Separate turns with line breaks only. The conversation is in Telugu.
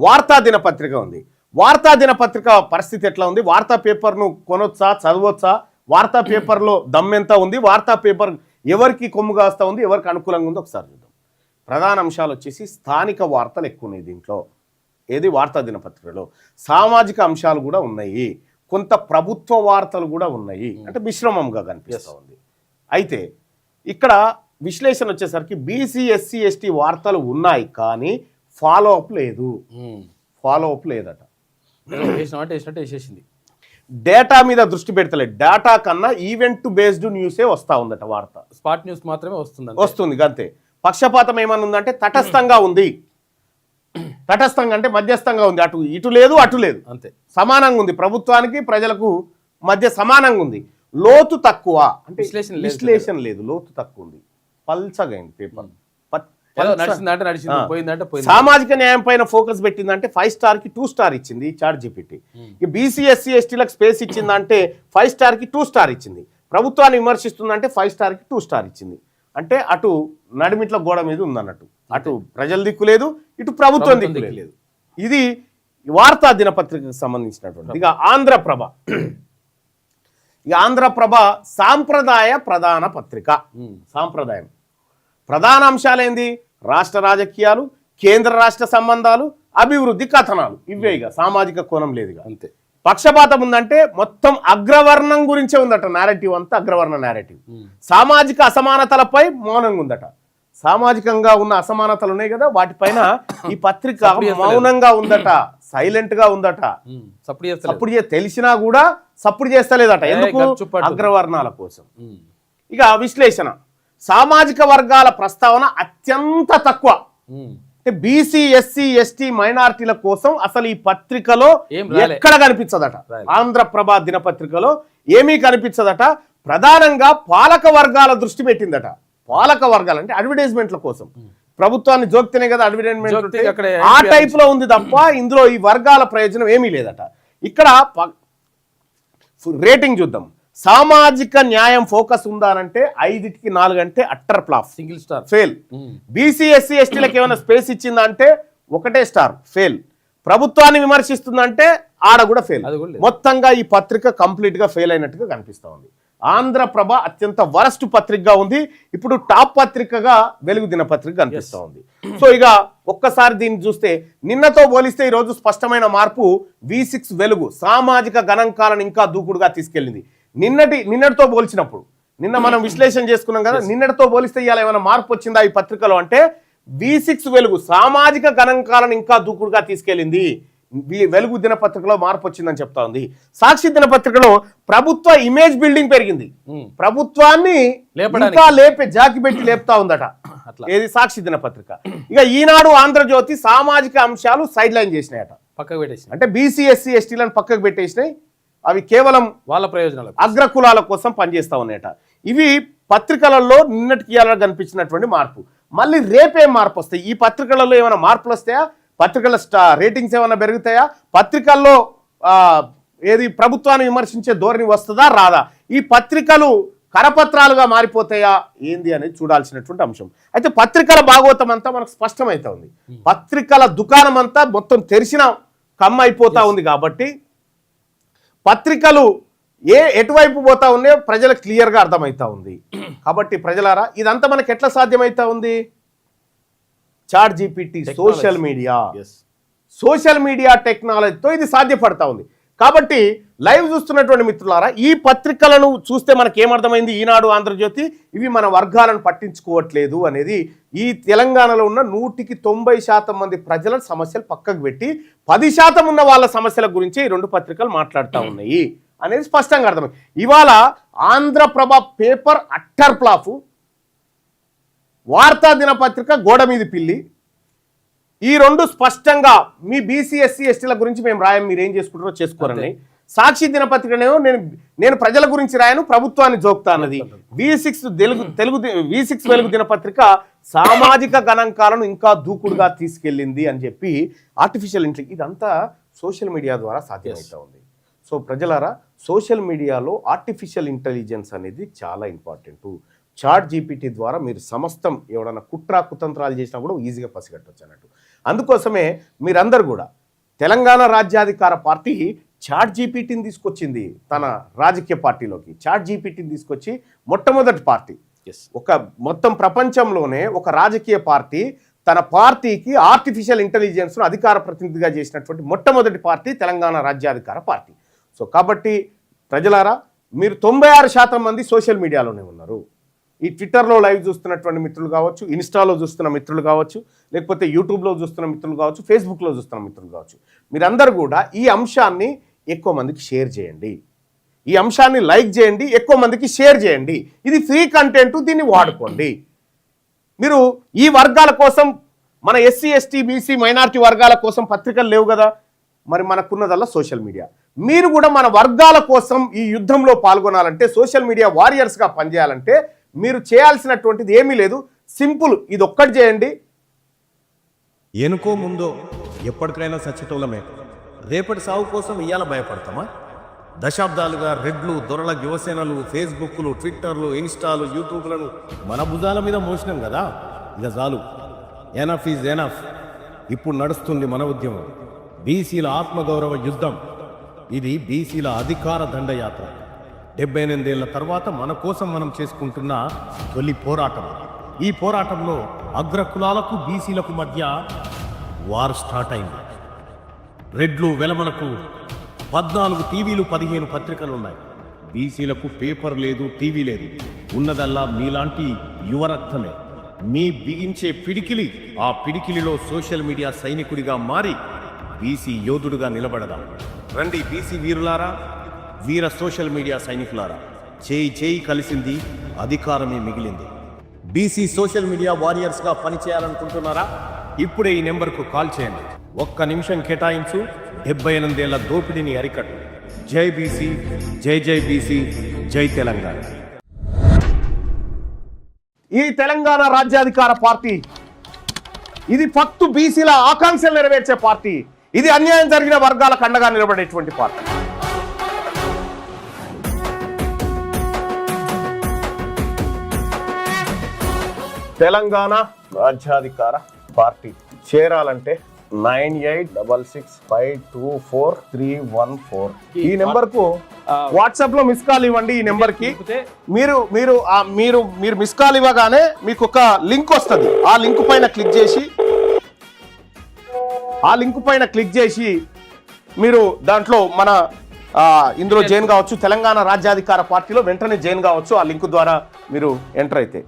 వార్తా దినపత్రిక ఉంది. వార్తా దినపత్రిక పరిస్థితి ఎట్లా ఉంది? వార్తా పేపర్ను కొనొచ్చా, చదవచ్చా? వార్తా పేపర్లో దమ్మెంత ఉంది? వార్తా పేపర్ ఎవరికి కొమ్ము కాస్తా ఉంది, ఎవరికి అనుకూలంగా ఉందో ఒకసారి చూద్దాం. ప్రధాన అంశాలు వచ్చేసి స్థానిక వార్తలు ఎక్కువ ఉన్నాయి దీంట్లో. ఏది వార్తా దినపత్రికలో సామాజిక అంశాలు కూడా ఉన్నాయి, కొంత ప్రభుత్వ వార్తలు కూడా ఉన్నాయి. అంటే మిశ్రమంగా కనిపిస్తూ ఉంది. అయితే ఇక్కడ విశ్లేషణ వచ్చేసరికి బీసీ ఎస్సీ ఎస్టీ వార్తలు ఉన్నాయి, కానీ ఫాలో అప్ లేదు. ఫాలో అప్ లేదట. డేటా మీద దృష్టి పెడతలేదు. డేటా కన్నా ఈవెంట్ బేస్డ్ న్యూసే వస్తూ ఉందట వార్త.
స్పాట్ న్యూస్ మాత్రమే
వస్తుంది అంతే. పక్షపాతం ఏమన్నా ఉందంటే తటస్థంగా ఉంది. తటస్థంగా అంటే మధ్యస్థంగా ఉంది. అటు ఇటు లేదు, అటు లేదు, అంతే సమానంగా ఉంది. ప్రభుత్వానికి ప్రజలకు మధ్య సమానంగా ఉంది. లోతు తక్కువ అంటే విశ్లేషణ లేదు, లోతు తక్కువ ఉంది. పల్చగా అయింది పేపర్. సామాజిక న్యాయం పైన ఫోకస్ పెట్టిందంటే 5 స్టార్కి 2 స్టార్ ఇచ్చింది చాట్ జీపీటీ. బీసీ ఎస్సీ ఎస్టీలకు స్పేస్ ఇచ్చిందంటే 5 స్టార్కి 2 స్టార్ ఇచ్చింది. ప్రభుత్వాన్ని విమర్శిస్తుందంటే 5 స్టార్కి 2 స్టార్ ఇచ్చింది. అంటే అటు నడిమిట్ల గోడ మీద ఉందన్నట్టు. అటు ప్రజల దిక్కు లేదు, ఇటు ప్రభుత్వం దిక్కు లేదు. ఇది వార్తా దినపత్రికకు సంబంధించినటువంటి. ఇక ఆంధ్రప్రభ. ఇక ఆంధ్రప్రభ సాంప్రదాయ ప్రధాన పత్రిక. సాంప్రదాయం ప్రధాన అంశాలేంది? రాష్ట్ర రాజకీయాలు, కేంద్ర రాష్ట్ర సంబంధాలు, అభివృద్ధి కథనాలు. ఇవే ఇక సామాజిక కోణం లేదు. అంతే. పక్షపాతం ఉందంటే మొత్తం అగ్రవర్ణం గురించే ఉందట. నేరేటివ్ అంతా అగ్రవర్ణ నేరేటివ్. సామాజిక అసమానతలపై మౌనంగా ఉందట. సామాజికంగా ఉన్న అసమానతలు ఉన్నాయి కదా, వాటిపైన ఈ పత్రిక మౌనంగా ఉందట, సైలెంట్ గా ఉందట. సప్పుడు తెలిసినా కూడా సప్పుడు చేస్తలేదట. ఎందుకు? అగ్రవర్ణాల కోసం. ఇక విశ్లేషణ. సామాజిక వర్గాల ప్రస్తావన అత్యంత తక్కువ. అంటే బీసీ ఎస్సీ ఎస్టీ మైనారిటీల కోసం అసలు ఈ పత్రికలో ఎక్కడ కనిపించదట. ఆంధ్రప్రభ దినపత్రికలో ఏమీ కనిపించదట. ప్రధానంగా పాలక వర్గాల దృష్టి పెట్టిందట. పాలక వర్గాలు అంటే అడ్వర్టైజ్మెంట్ల కోసం. ప్రభుత్వాన్ని జోక్తేనే కదా అడ్వర్టైజ్మెంట్, ఆ టైప్ లో ఉంది తప్ప ఇందులో ఈ వర్గాల ప్రయోజనం ఏమీ లేదట. ఇక్కడ రేటింగ్ చూద్దాం. సామాజిక న్యాయం ఫోకస్ ఉందానంటే 5కి 4 అంటే utter flop, single star, fail. BC SC ఎస్టీలకు ఏమైనా స్పేస్ ఇచ్చిందంటే 1 స్టార్, ఫెయిల్. ప్రభుత్వాన్ని విమర్శిస్తుందంటే ఆడ కూడా ఫెయిల్. మొత్తంగా ఈ పత్రిక కంప్లీట్ గా ఫెయిల్ అయినట్టుగా కనిపిస్తా ఉంది. ఆంధ్రప్రభ అత్యంత వరస్ట్ పత్రికగా ఉంది. ఇప్పుడు టాప్ పత్రికగా వెలుగు దినపత్రిక కనిపిస్తూ ఉంది. సో ఇక ఒక్కసారి దీన్ని చూస్తే నిన్నతో పోలిస్తే ఈరోజు స్పష్టమైన మార్పు. V6 వెలుగు సామాజిక గణాంకాలను ఇంకా దూకుడుగా తీసుకెళ్ళింది. నిన్నటితో పోల్చినప్పుడు, నిన్న మనం విశ్లేషణ చేసుకున్నాం కదా, నిన్నటితో పోలిస్తే ఇవాళ ఏమైనా మార్పు వచ్చిందా ఈ పత్రికలో అంటే V6 వెలుగు సామాజిక గణాంకాలను ఇంకా దూకుడుగా తీసుకెళ్ళింది. వెలుగు దినపత్రికలో మార్పు వచ్చిందని చెప్తా ఉంది. సాక్షి దినపత్రికలో ప్రభుత్వ ఇమేజ్ బిల్డింగ్ పెరిగింది. ప్రభుత్వాన్ని ఇంకా జాకి పెట్టి లేపుతా ఉందట. ఏది? సాక్షి దినపత్రిక. ఇక ఈనాడు, ఆంధ్రజ్యోతి సామాజిక అంశాలు సైడ్ లైన్ చేసినాయట, పక్కకు పెట్టేసినాయి. అంటే బీసీ ఎస్సీ ఎస్టీలను పక్కకు పెట్టేసినాయి. అవి కేవలం వాళ్ళ ప్రయోజనాలు, అగ్రకులాల కోసం పనిచేస్తా ఉన్నాయట. ఇవి పత్రికలలో నిన్నటికి కనిపించినటువంటి మార్పు. మళ్ళీ రేపేం మార్పు వస్తాయి? ఈ పత్రికలలో ఏమైనా మార్పులు వస్తాయా? పత్రికల రేటింగ్స్ ఏమైనా పెరుగుతాయా? పత్రికల్లో ఏది ప్రభుత్వాన్ని విమర్శించే ధోరణి వస్తుందా రాదా? ఈ పత్రికలు కరపత్రాలుగా మారిపోతాయా ఏంది అనేది చూడాల్సినటువంటి అంశం. అయితే పత్రికల భాగవతం అంతా మనకు స్పష్టమైతా ఉంది. పత్రికల దుకాణం అంతా మొత్తం తెరిచిన కమ్మ అయిపోతా ఉంది. కాబట్టి పత్రికలు ఎటువైపు పోతా ఉన్నాయో ప్రజలకు క్లియర్గా అర్థమవుతా ఉంది. కాబట్టి ప్రజలారా, ఇదంతా మనకు ఎట్లా సాధ్యమవుతా ఉంది? చాట్ జీపీటీ, సోషల్ మీడియా టెక్నాలజీతో ఇది సాధ్యపడతా ఉంది. కాబట్టి లైవ్ చూస్తున్నటువంటి మిత్రులారా, ఈ పత్రికలను చూస్తే మనకి ఏమర్థమైంది? ఈనాడు, ఆంధ్రజ్యోతి ఇవి మన వర్గాలను పట్టించుకోవట్లేదు అనేది. ఈ తెలంగాణలో ఉన్న 190% మంది ప్రజల సమస్యలు పక్కకు పెట్టి 10% ఉన్న వాళ్ళ సమస్యల గురించి ఈ 2 పత్రికలు మాట్లాడుతూ ఉన్నాయి అనేది స్పష్టంగా అర్థమైంది. ఇవాళ ఆంధ్రప్రభ పేపర్ అట్టర్ ఫ్లాప్, వార్తా దినపత్రిక గోడ మీద పిల్లి. ఈ 2 స్పష్టంగా మీ బీసీ ఎస్సీ ఎస్టీల గురించి మేము రాయం, మీరు ఏం చేసుకుంటారో చేసుకోరని. సాక్షి దినపత్రికనేమో నేను ప్రజల గురించి రాయను, ప్రభుత్వాన్ని జోక్తా అన్నది. V6 వెలుగు దినపత్రిక సామాజిక గణాంకాలను ఇంకా దూకుడుగా తీసుకెళ్ళింది అని చెప్పి ఆర్టిఫిషియల్ ఇంటెలిజెన్స్ ఇదంతా సోషల్ మీడియా ద్వారా సాధ్యమవుతా ఉంది. సో ప్రజలారా, సోషల్ మీడియాలో ఆర్టిఫిషియల్ ఇంటెలిజెన్స్ అనేది చాలా ఇంపార్టెంట్. చాట్ జీపీటీ ద్వారా మీరు సమస్తం ఎవడన్నా కుట్ర కుతంత్రాలు చేసినా కూడా ఈజీగా పసిగట్టవచ్చు అన్నట్టు. అందుకోసమే మీరందరూ కూడా తెలంగాణ రాజ్యాధికార పార్టీ చాట్ జీపీటీని తీసుకొచ్చింది తన రాజకీయ పార్టీలోకి. చాట్ జీపీటీని తీసుకొచ్చి మొట్టమొదటి పార్టీ, ఒక మొత్తం ప్రపంచంలోనే ఒక రాజకీయ పార్టీ తన పార్టీకి ఆర్టిఫిషియల్ ఇంటెలిజెన్స్ను అధికార ప్రతినిధిగా చేసినటువంటి మొట్టమొదటి పార్టీ తెలంగాణ రాజ్యాధికార పార్టీ. సో కాబట్టి ప్రజలారా, మీరు 96% మంది సోషల్ మీడియాలోనే ఉన్నారు. ఈ ట్విట్టర్లో లైవ్ చూస్తున్నటువంటి మిత్రులు కావచ్చు, ఇన్స్టాలో చూస్తున్న మిత్రులు కావచ్చు, లేకపోతే యూట్యూబ్లో చూస్తున్న మిత్రులు కావచ్చు, ఫేస్బుక్లో చూస్తున్న మిత్రులు కావచ్చు, మీరందరూ కూడా ఈ అంశాన్ని ఎక్కువ మందికి షేర్ చేయండి. ఈ అంశాన్ని లైక్ చేయండి, ఎక్కువ మందికి షేర్ చేయండి. ఇది ఫ్రీ కంటెంట్, దీన్ని వాడుకోండి. మీరు ఈ వర్గాల కోసం, మన ఎస్సీ ఎస్టీ బీసీ మైనారిటీ వర్గాల కోసం పత్రికలు లేవు కదా, మరి మనకున్నదల్లా సోషల్ మీడియా. మీరు కూడా మన వర్గాల కోసం ఈ యుద్ధంలో పాల్గొనాలంటే, సోషల్ మీడియా వారియర్స్గా పనిచేయాలంటే మీరు చేయాల్సినటువంటిది ఏమీ లేదు. సింపుల్, ఇది ఒక్కటి చేయండి.
ఎనుకో ముందో ఎప్పటికైనా సచ్చేటోళ్ళమే. రేపటి సాగు కోసం ఇయ్యాల భయపడతామా? దశాబ్దాలుగా రెడ్లు, దొరల యువసేనలు, ఫేస్బుక్లు, ట్విట్టర్లు, ఇన్స్టాలు, యూట్యూబ్లను మన భుజాల మీద మోసినాం కదా. ఇక చాలు, ఎనఫ్ ఈజ్ ఎనఫ్. ఇప్పుడు నడుస్తుంది మన ఉద్యమం, బీసీల ఆత్మగౌరవ యుద్ధం. ఇది బీసీల అధికార దండయాత్ర. 78 ఏళ్ల తర్వాత మన కోసం మనం చేసుకుంటున్న తొలి పోరాటం. ఈ పోరాటంలో అగ్రకులాలకు బీసీలకు మధ్య వార్ స్టార్ట్ అయింది. రెడ్లు వెలమలకు 14 టీవీలు, 15 పత్రికలున్నాయి. బీసీలకు పేపర్ లేదు, టీవీ లేదు. ఉన్నదల్లా మీలాంటి యువరక్తమే. మీ బిగించే పిడికిలి, ఆ పిడికిలిలో సోషల్ మీడియా సైనికుడిగా మారి బీసీ యోధుడుగా నిలబడదాం. రండి బీసీ వీరులారా, వీర సోషల్ మీడియా సైనికులారా, చేయి చేయి కలిసింది, అధికారమే మిగిలింది. బీసీ సోషల్ మీడియా వారియర్స్గా పనిచేయాలనుకుంటున్నారా? ఇప్పుడే ఈ నెంబర్కు కాల్ చేయండి. 1 నిమిషం కేటాయించు, 78 ఏళ్ల దోపిడీని అరికట్టు. జై బీసీ, జై జై బీసీ, జై తెలంగాణ.
ఈ తెలంగాణ రాజ్యాధికార పార్టీ ఇది ఫక్తు బీసీల ఆకాంక్షలు నెరవేర్చే పార్టీ. ఇది అన్యాయం జరిగిన వర్గాలకు అండగా నిలబడేటువంటి పార్టీ. తెలంగాణ రాజ్యాధికార పార్టీ చేరాలంటే 9866524314 ఈ నెంబర్ కు వాట్సాప్ లో మిస్ కాల్ ఇవ్వండి. ఈ నెంబర్ కి మీరు మీరు మీరు మీరు మిస్ కాల్ ఇవ్వగానే మీకు ఒక లింక్ వస్తుంది. ఆ లింక్ పైన క్లిక్ చేసి మీరు దాంట్లో మన ఇందులో జాయిన్ కావచ్చు. తెలంగాణ రాజ్యాధికార పార్టీలో వెంటనే జాయిన్ కావచ్చు. ఆ లింక్ ద్వారా మీరు ఎంటర్ అయితే